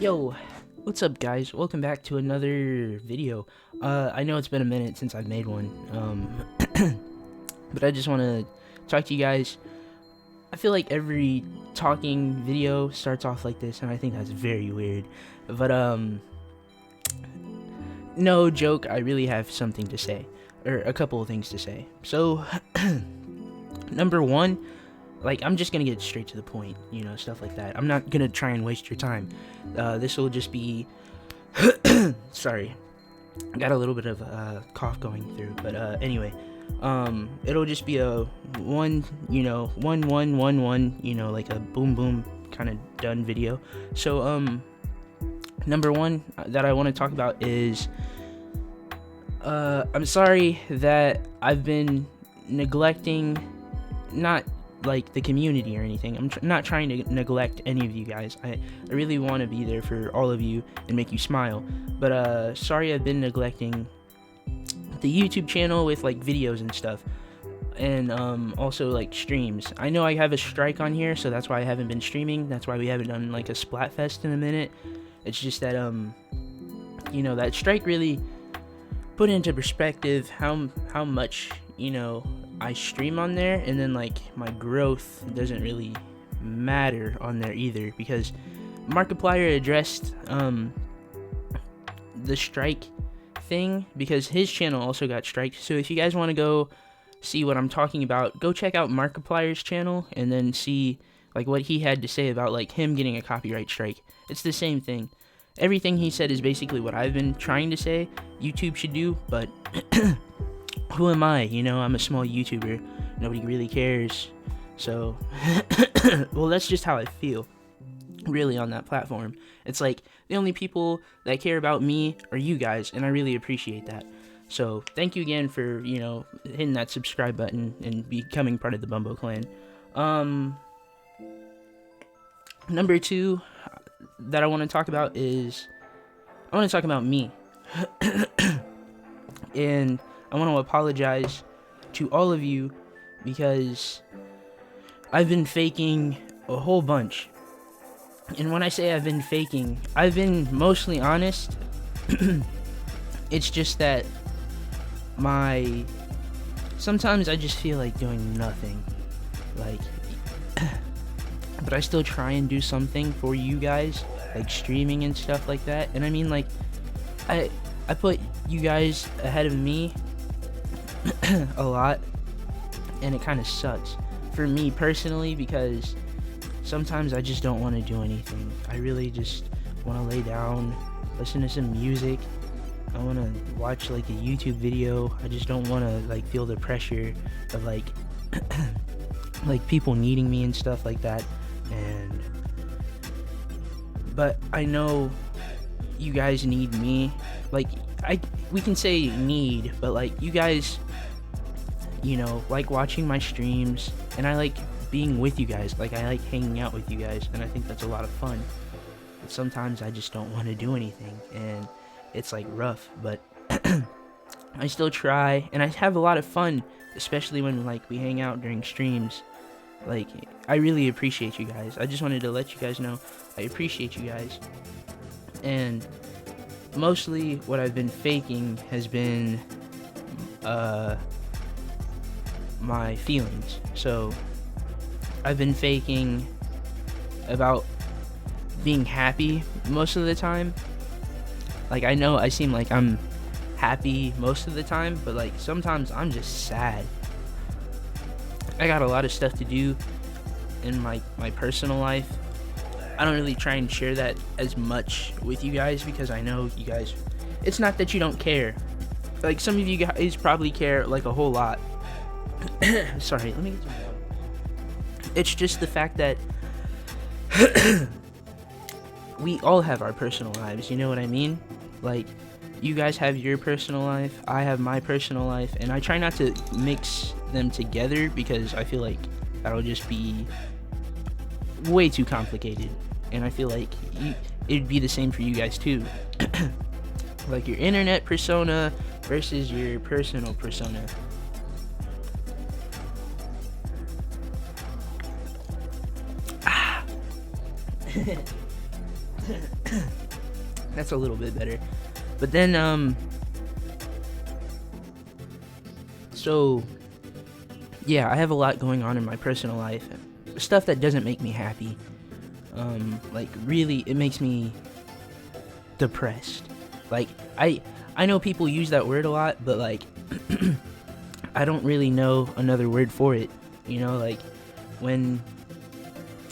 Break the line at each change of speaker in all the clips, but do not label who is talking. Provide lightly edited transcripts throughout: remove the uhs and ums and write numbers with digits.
Yo, what's up guys? Welcome back to another video. I know it's been a minute since I've made one, but I just want to talk to you guys. I feel like every talking video starts off like this, and I think that's very weird. But, no joke, I really have something to say, or a couple of things to say. So, number one, like, I'm just gonna get straight to the point, stuff like that. I'm not gonna try and waste your time. This will just be sorry, I got a little bit of cough going through, but anyway, it'll just be a one, like a boom boom kind of done video. So number one that I want to talk about is I'm sorry that I've been neglecting, not like the community or anything. I'm not trying to neglect any of you guys. I really want to be there for all of you and make you smile, but sorry I've been neglecting the YouTube channel with like videos and stuff, and also like streams. I know I have a strike on here, so that's why I haven't been streaming. That's why we haven't done like a Splatfest in a minute. It's just that that strike really put into perspective how much I stream on there, and then like my growth doesn't really matter on there either, because Markiplier addressed the strike thing because his channel also got striked. So if you guys want to go see what I'm talking about, go check out Markiplier's channel and then see like what he had to say about like him getting a copyright strike. It's the same thing. Everything he said is basically what I've been trying to say YouTube should do, but who am I? I'm a small YouTuber. Nobody really cares. So, well, that's just how I feel, really, on that platform. It's like, the only people that care about me are you guys, and I really appreciate that. So, thank you again for, hitting that subscribe button and becoming part of the Bumbo clan. Number two that I want to talk about is, I want to talk about me. And I want to apologize to all of you because I've been faking a whole bunch. And when I say I've been faking, I've been mostly honest. It's just that sometimes I just feel like doing nothing. Like, but I still try and do something for you guys, like streaming and stuff like that. And I mean, like, I put you guys ahead of me a lot, and it kind of sucks for me personally, because sometimes I just don't want to do anything. I really just want to lay down, listen to some music. I want to watch like a YouTube video. I just don't want to like feel the pressure of like like people needing me and stuff like that. But I know you guys need me. Like, we can say need, but like you guys like watching my streams, and I like being with you guys. Like, I like hanging out with you guys, and I think that's a lot of fun. But sometimes I just don't want to do anything, and it's like rough, but I still try, and I have a lot of fun, especially when like we hang out during streams. Like, I really appreciate you guys. I just wanted to let you guys know I appreciate you guys. And mostly what I've been faking has been my feelings. So I've been faking about being happy most of the time. Like, I know I seem like I'm happy most of the time, but like sometimes I'm just sad. I got a lot of stuff to do in my personal life. I don't really try and share that as much with you guys, because I know you guys, it's not that you don't care. Like, some of you guys probably care like a whole lot. Sorry, let me get some water. It's just the fact that we all have our personal lives, you know what I mean? Like, you guys have your personal life, I have my personal life, and I try not to mix them together because I feel like that'll just be way too complicated. And I feel like it'd be the same for you guys too. Like, your internet persona versus your personal persona. That's a little bit better. But then so yeah, I have a lot going on in my personal life, stuff that doesn't make me happy. Like really, it makes me depressed. Like I know people use that word a lot, but like I don't really know another word for it. You know, like when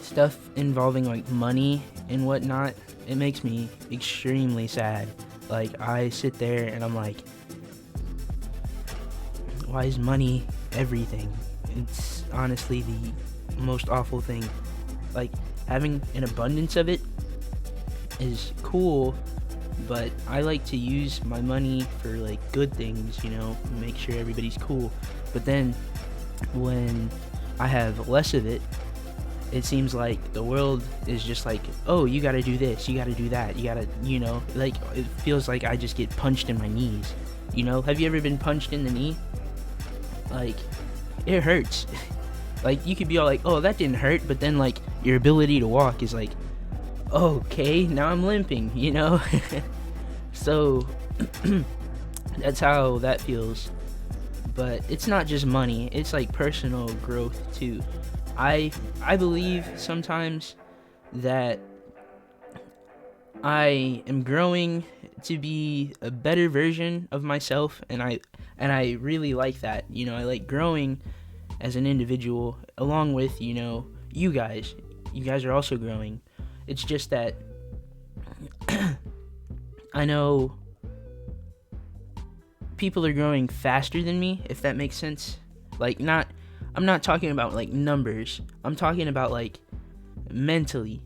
stuff involving like money and whatnot, it makes me extremely sad. Like I sit there and I'm like, why is money everything? It's honestly the most awful thing. Like having an abundance of it is cool, but I like to use my money for like good things, you know, make sure everybody's cool. But then when I have less of it, it seems like the world is just like, oh, you gotta do this, you gotta do that, you gotta, you know, like it feels like I just get punched in my knees. You know, have you ever been punched in the knee? Like, it hurts. Like, you could be all like, oh, that didn't hurt, but then like your ability to walk is like, okay, now I'm limping, you know? So that's how that feels. But it's not just money, it's like personal growth too. I believe sometimes that I am growing to be a better version of myself, and I really like that. You know, I like growing as an individual along with, you know, you guys. You guys are also growing. It's just that I know people are growing faster than me, if that makes sense. Like, I'm not talking about like numbers. I'm talking about like mentally.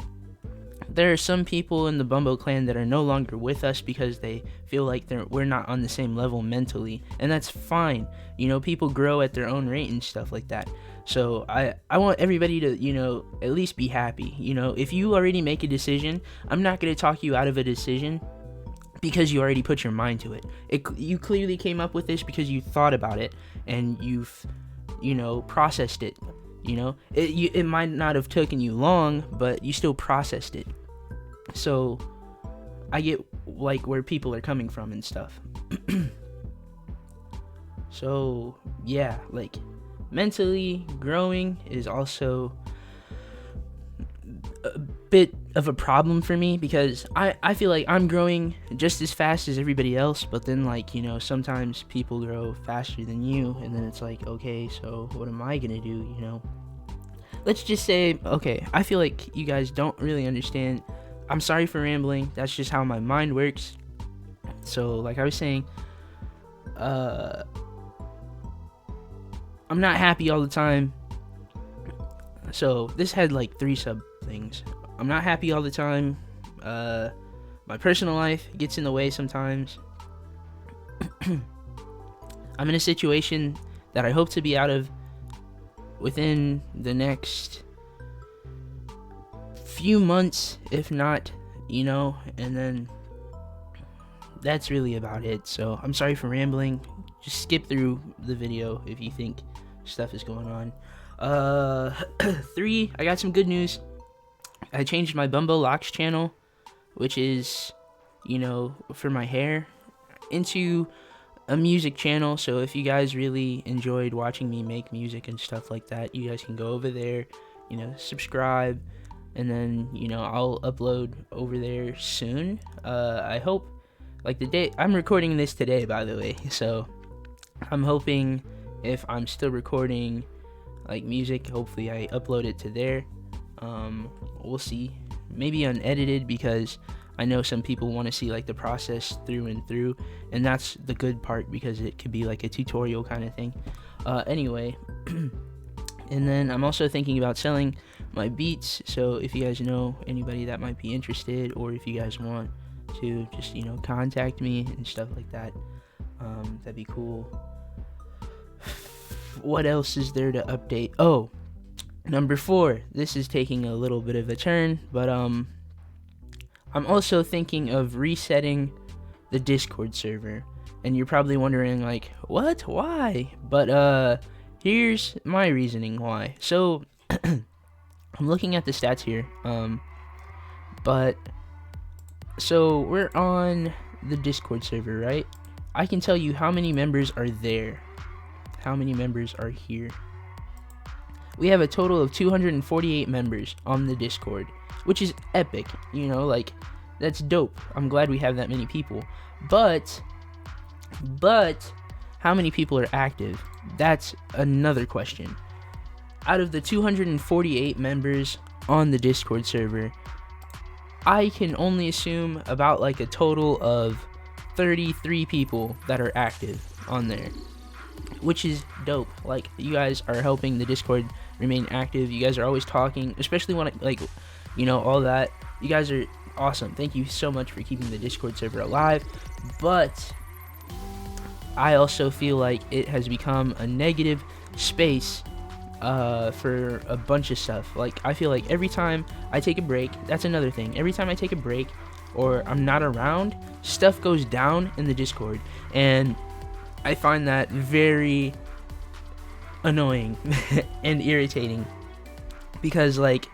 There are some people in the Bumbo clan that are no longer with us because they feel like we're not on the same level mentally, and that's fine. You know, people grow at their own rate and stuff like that. So I want everybody to, you know, at least be happy. You know, if you already make a decision, I'm not going to talk you out of a decision because you already put your mind to it. You clearly came up with this because you thought about it and you've, you know, processed it. You know, it might not have taken you long, but you still processed it. So I get like where people are coming from and stuff. So yeah, like mentally growing is also a bit of a problem for me because I feel like I'm growing just as fast as everybody else, but then like, you know, sometimes people grow faster than you, and then it's like, okay, so what am I gonna do, you know? Let's just say, okay, I feel like you guys don't really understand. I'm sorry for rambling, that's just how my mind works. So like I was saying, I'm not happy all the time. So this had like 3 sub things. I'm not happy all the time. My personal life gets in the way sometimes. I'm in a situation that I hope to be out of within the next few months, if not, you know, and then that's really about it. So I'm sorry for rambling. Just skip through the video if you think stuff is going on. 3, I got some good news. I changed my Bumbo Locks channel, which is, you know, for my hair, into a music channel. So if you guys really enjoyed watching me make music and stuff like that, you guys can go over there, you know, subscribe, and then, you know, I'll upload over there soon. I hope, like, the day I'm recording this today, by the way, so I'm hoping if I'm still recording like music, hopefully I upload it to there. We'll see, maybe unedited, because I know some people want to see like the process through and through, and that's the good part because it could be like a tutorial kind of thing. Anyway, and then I'm also thinking about selling my beats, so if you guys know anybody that might be interested, or if you guys want to just, you know, contact me and stuff like that, that'd be cool. What else is there to update? Oh, number 4, this is taking a little bit of a turn, but I'm also thinking of resetting the Discord server. And you're probably wondering like, what? Why? But here's my reasoning why. So I'm looking at the stats here. But So we're on the Discord server, right? I can tell you how many members are there, how many members are here. We have a total of 248 members on the Discord, which is epic, you know, like, that's dope. I'm glad we have that many people. But how many people are active? That's another question. Out of the 248 members on the Discord server, I can only assume about like a total of 33 people that are active on there, which is dope. Like, you guys are helping the Discord remain active. You guys are always talking, especially when all that. You guys are awesome. Thank you so much for keeping the Discord server alive. But I also feel like it has become a negative space for a bunch of stuff. Like, I feel like every time I take a break, that's another thing. Every time I take a break or I'm not around, stuff goes down in the Discord, and I find that very annoying and irritating, because like,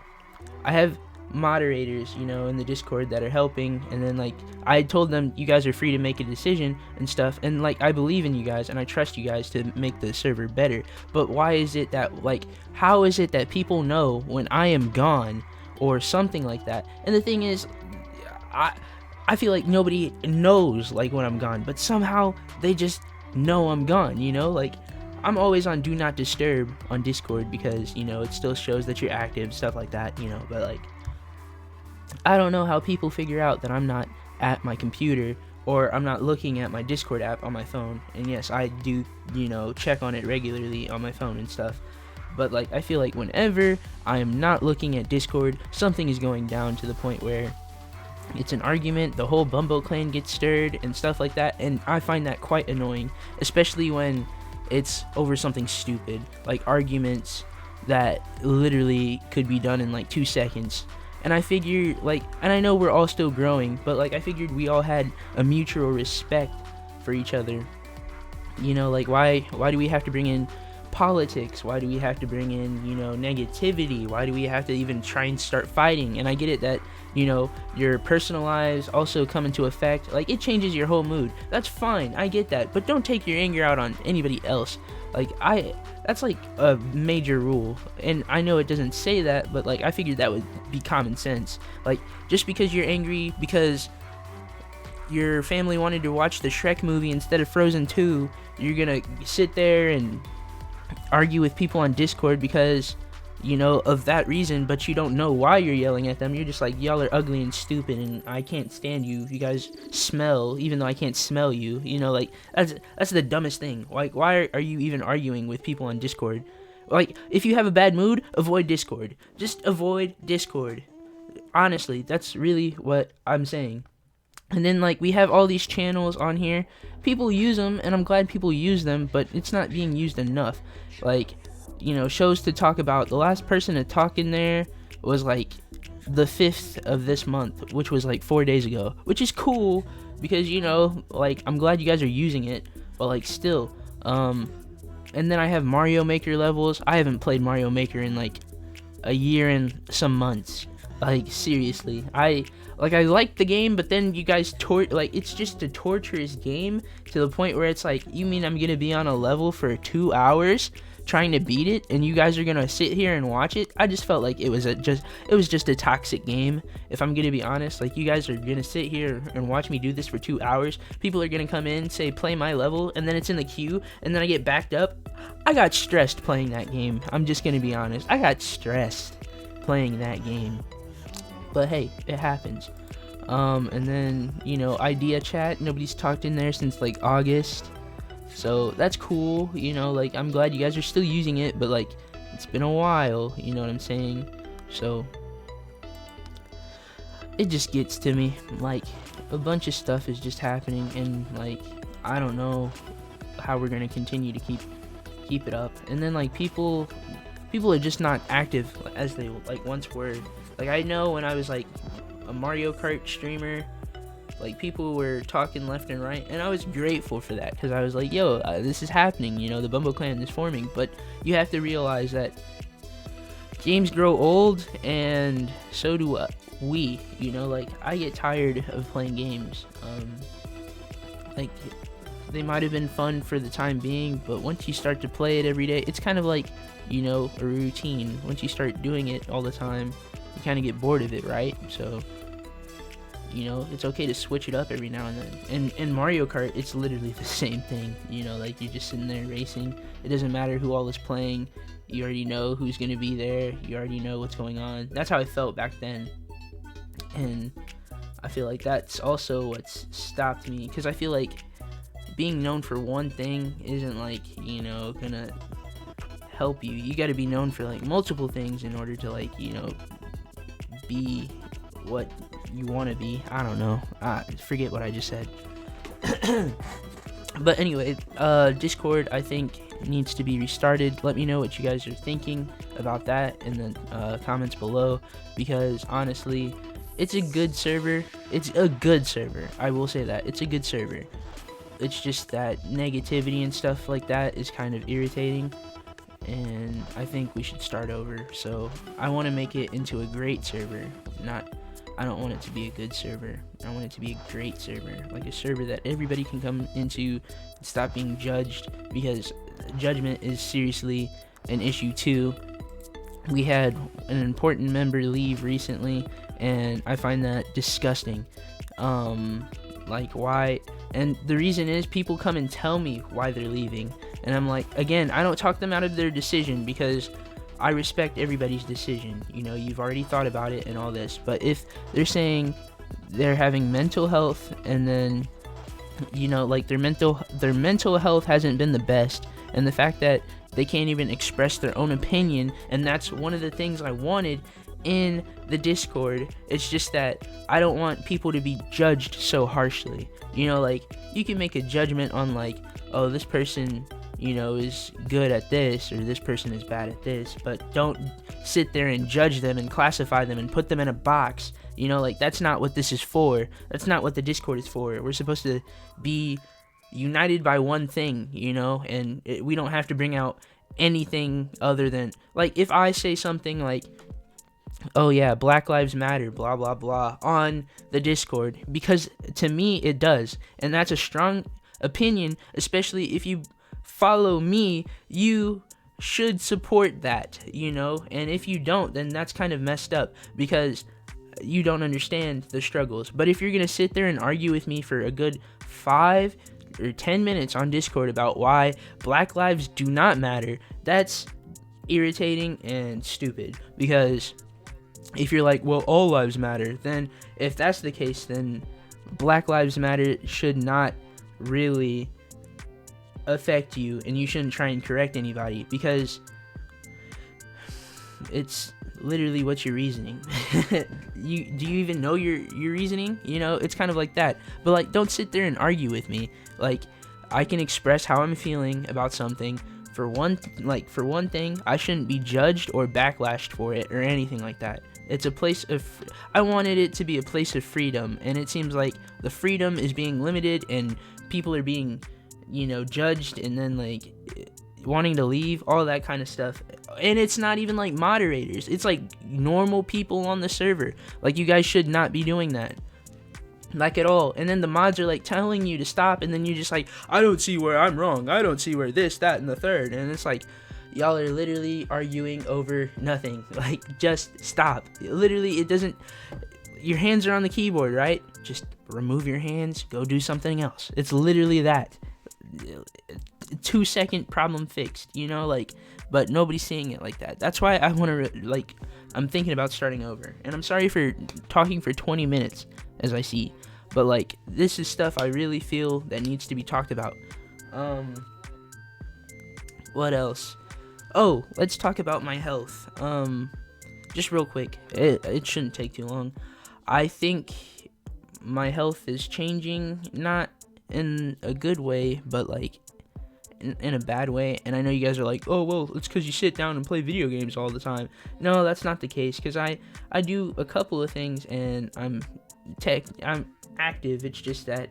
I have moderators, in the Discord that are helping, and then like, I told them, you guys are free to make a decision and stuff, and like, I believe in you guys and I trust you guys to make the server better. But why is it that, like, how is it that people know when I am gone or something like that? And the thing is, I feel like nobody knows like when I'm gone, but somehow they just know I'm gone, like, I'm always on do not disturb on Discord because, it still shows that you're active, stuff like that, but like, I don't know how people figure out that I'm not at my computer or I'm not looking at my Discord app on my phone. And yes, I do, check on it regularly on my phone and stuff. But like, I feel like whenever I am not looking at Discord, something is going down to the point where it's an argument, the whole Bumbo clan gets stirred and stuff like that. And I find that quite annoying, especially when it's over something stupid, like arguments that literally could be done in like 2 seconds. And I figure, like, and I know we're all still growing, but like, I figured we all had a mutual respect for each other. Like, why do we have to bring in politics? Why do we have to bring in, negativity? Why do we have to even try and start fighting? And I get it that, your personal lives also come into effect. Like, it changes your whole mood. That's fine. I get that. But don't take your anger out on anybody else. Like, that's like a major rule. And I know it doesn't say that, but like, I figured that would be common sense. Like, just because you're angry because your family wanted to watch the Shrek movie instead of Frozen 2, you're gonna sit there and argue with people on Discord because, of that reason, but you don't know why you're yelling at them. You're just like, y'all are ugly and stupid and I can't stand you. You guys smell, even though I can't smell you. Like, that's the dumbest thing. Like, why are you even arguing with people on Discord? Like, if you have a bad mood, avoid Discord. Just avoid Discord. Honestly, that's really what I'm saying. And then, like, we have all these channels on here. People use them, and I'm glad people use them, but it's not being used enough. Like, shows to talk about. The last person to talk in there was like the 5th of this month, which was like 4 days ago, which is cool because, like, I'm glad you guys are using it, but like, still. And then I have Mario Maker levels. I haven't played Mario Maker in like a year and some months. Like, seriously, I like the game, but then you guys it's just a torturous game to the point where it's like, you mean I'm gonna be on a level for 2 hours trying to beat it, and you guys are gonna sit here and watch it? I just felt like it was just a toxic game, if I'm gonna be honest. Like, you guys are gonna sit here and watch me do this for 2 hours. People are gonna come in, say play my level, and then it's in the queue, and then I get backed up. I got stressed playing that game. I'm just gonna be honest. I got stressed playing that game. But hey, it happens. And then, idea chat, nobody's talked in there since like August, so that's cool. Like, I'm glad you guys are still using it, but like, it's been a while, you know what I'm saying? So it just gets to me. Like, a bunch of stuff is just happening, and like, I don't know how we're gonna continue to keep it up. And then like, people are just not active as they like once were. Like, I know when I was like a Mario Kart streamer, like, people were talking left and right, and I was grateful for that, because I was like, yo, this is happening, the Bumbo clan is forming. But you have to realize that games grow old, and so do we. You know, like, I get tired of playing games. Like, they might have been fun for the time being, but once you start to play it every day, it's kind of like, you know, a routine. Once you start doing it all the time, you kind of get bored of it, right? So, you know, it's okay to switch it up every now and then. And in Mario Kart, it's literally the same thing. You know, like, you're just sitting there racing. It doesn't matter who all is playing. You already know who's going to be there. You already know what's going on. That's how I felt back then. And I feel like that's also what's stopped me, because I feel like being known for one thing isn't, like, you know, gonna help you. You got to be known for, like, multiple things in order to, like, you know, be what you want to be. I don't know. Forget what I just said. But anyway, Discord, I think, needs to be restarted. Let me know what you guys are thinking about that in the comments below, because honestly, it's a good server. It's a good server. I will say that. It's a good server. It's just that negativity and stuff like that is kind of irritating, and I think we should start over. So I want to make it into a great server. I don't want it to be a good server. I want it to be a great server, like a server that everybody can come into and stop being judged, because judgment is seriously an issue too. We had an important member leave recently, and I find that disgusting. Like, why? And the reason is, people come and tell me why they're leaving, and I'm like, again, I don't talk them out of their decision, because I respect everybody's decision. You know, you've already thought about it and all this. But if they're saying they're having mental health, and then, you know, like, their mental health hasn't been the best, and the fact that they can't even express their own opinion, and that's one of the things I wanted in the Discord. It's just that I don't want people to be judged so harshly. You know, like, you can make a judgment on, like, oh, this person, you know, is good at this, or this person is bad at this, but don't sit there and judge them and classify them and put them in a box. You know, like, that's not what this is for. That's not what the Discord is for. We're supposed to be united by one thing, you know, and we don't have to bring out anything other than, like, if I say something like, oh yeah, Black Lives Matter, blah blah blah, on the Discord, because to me it does, and that's a strong opinion. Especially if you follow me, you should support that, you know. And if you don't, then that's kind of messed up, because you don't understand the struggles. But if you're gonna sit there and argue with me for a good 5 or 10 minutes on Discord about why Black lives do not matter, that's irritating and stupid. Because if you're like, well, all lives matter, then if that's the case, then Black Lives Matter should not really affect you, and you shouldn't try and correct anybody, because it's literally what you're reasoning. Do you even know your reasoning? You know, it's kind of like that. But, like, don't sit there and argue with me. Like, I can express how I'm feeling about something. For one thing, I shouldn't be judged or backlashed for it or anything like that. It's a place of, I wanted it to be a place of freedom, and it seems like the freedom is being limited, and people are being, you know, judged, and then, like, wanting to leave, all that kind of stuff. And it's not even like moderators, it's like normal people on the server. Like, you guys should not be doing that, like, at all. And then the mods are like telling you to stop, and then you're just like, I don't see where I'm wrong, I don't see where this, that, and the third. And it's like, y'all are literally arguing over nothing. Like, just stop. Literally, it doesn't, your hands are on the keyboard, right? Just remove your hands, go do something else. It's literally that. 2-second problem fixed, you know, like. But nobody's seeing it like that. That's why I want to, like, I'm thinking about starting over. And I'm sorry for talking for 20 minutes, as I see. But, like, this is stuff I really feel that needs to be talked about. What else? Oh, let's talk about my health. Just real quick. It shouldn't take too long. I think my health is changing, not in a good way, but, like, in a bad way. And I know you guys are like, oh, well, it's because you sit down and play video games all the time. No, that's not the case, because I do a couple of things, and I'm active. It's just that,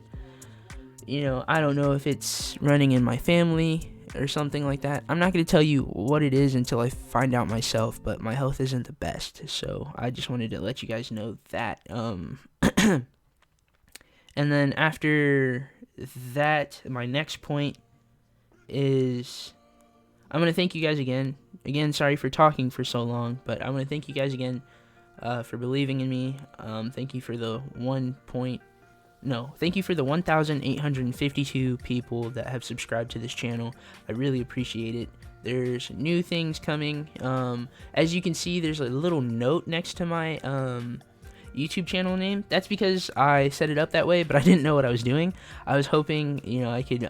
you know, I don't know if it's running in my family, or something like that. I'm not going to tell you what it is until I find out myself, but my health isn't the best, so I just wanted to let you guys know that. And then after that, my next point is I'm going to thank you guys again. Again, sorry for talking for so long, but I want to thank you guys again for believing in me. Thank you for the thank you for the 1,852 people that have subscribed to this channel. I really appreciate it. There's new things coming. As you can see, there's a little note next to my YouTube channel name. That's because I set it up that way, but I didn't know what I was doing. I was hoping, I could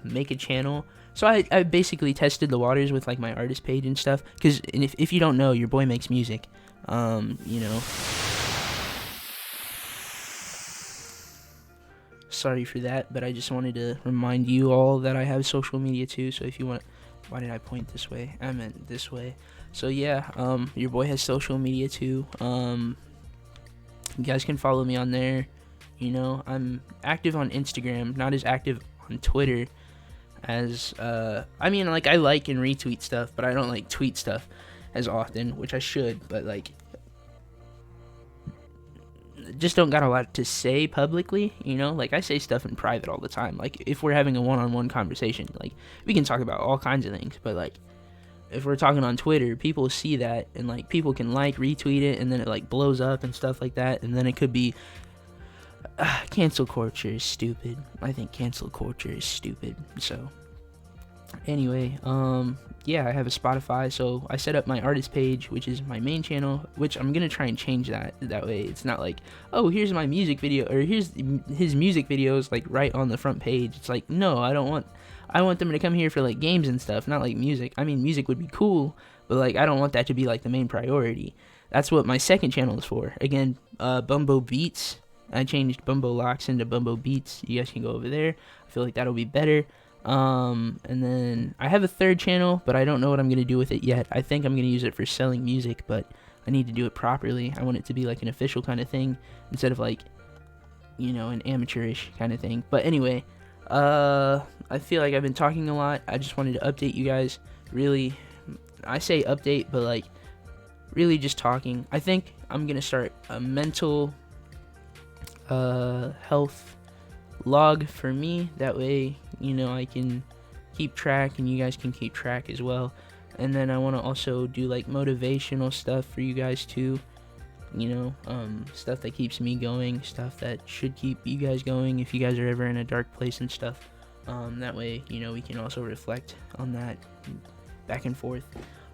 make a channel. So I basically tested the waters with like my artist page and stuff. Because if you don't know, your boy makes music. Sorry for that, but I just wanted to remind you all that I have social media too. So if you want, why did I point this way? I meant this way. So yeah, your boy has social media too. You guys can follow me on there. I'm active on Instagram, not as active on Twitter as I like and retweet stuff, but I don't like tweet stuff as often, which I should, but like just don't got a lot to say publicly. Like I say stuff in private all the time. Like if we're having a one-on-one conversation, like we can talk about all kinds of things, but like if we're talking on Twitter, people see that and like people can like retweet it, and then it like blows up and stuff like that, and then it could be cancel culture is stupid. I think cancel culture is stupid. So anyway, yeah, I have a Spotify, so I set up my artist page, which is my main channel, which I'm gonna try and change that way it's not like, oh, here's my music video, or here's his music videos like right on the front page. It's like, no, I want them to come here for like games and stuff, not like music. I mean, music would be cool, but like I don't want that to be like the main priority. That's what my second channel is for. Again, Bumbo Beats. I changed Bumbo Locks into Bumbo Beats. You guys can go over there. I feel like that'll be better. And then I have a third channel, but I don't know what I'm going to do with it yet. I think I'm going to use it for selling music, but I need to do it properly. I want it to be like an official kind of thing instead of like, an amateurish kind of thing. But anyway, I feel like I've been talking a lot. I just wanted to update you guys. Really, I say update, but like really just talking. I think I'm going to start a mental health log for me. That way, I can keep track and you guys can keep track as well. And then I want to also do like motivational stuff for you guys too. Stuff that keeps me going, stuff that should keep you guys going if you guys are ever in a dark place and stuff. That way, we can also reflect on that back and forth.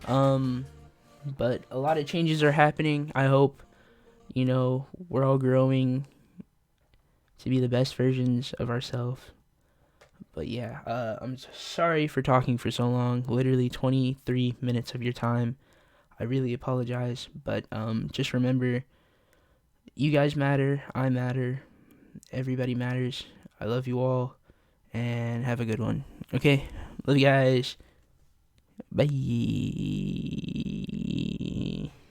But a lot of changes are happening. I hope, we're all growing to be the best versions of ourselves. But yeah, I'm sorry for talking for so long, literally 23 minutes of your time. I really apologize, but just remember, you guys matter, I matter, everybody matters. I love you all, and have a good one. Okay, love you guys. Bye.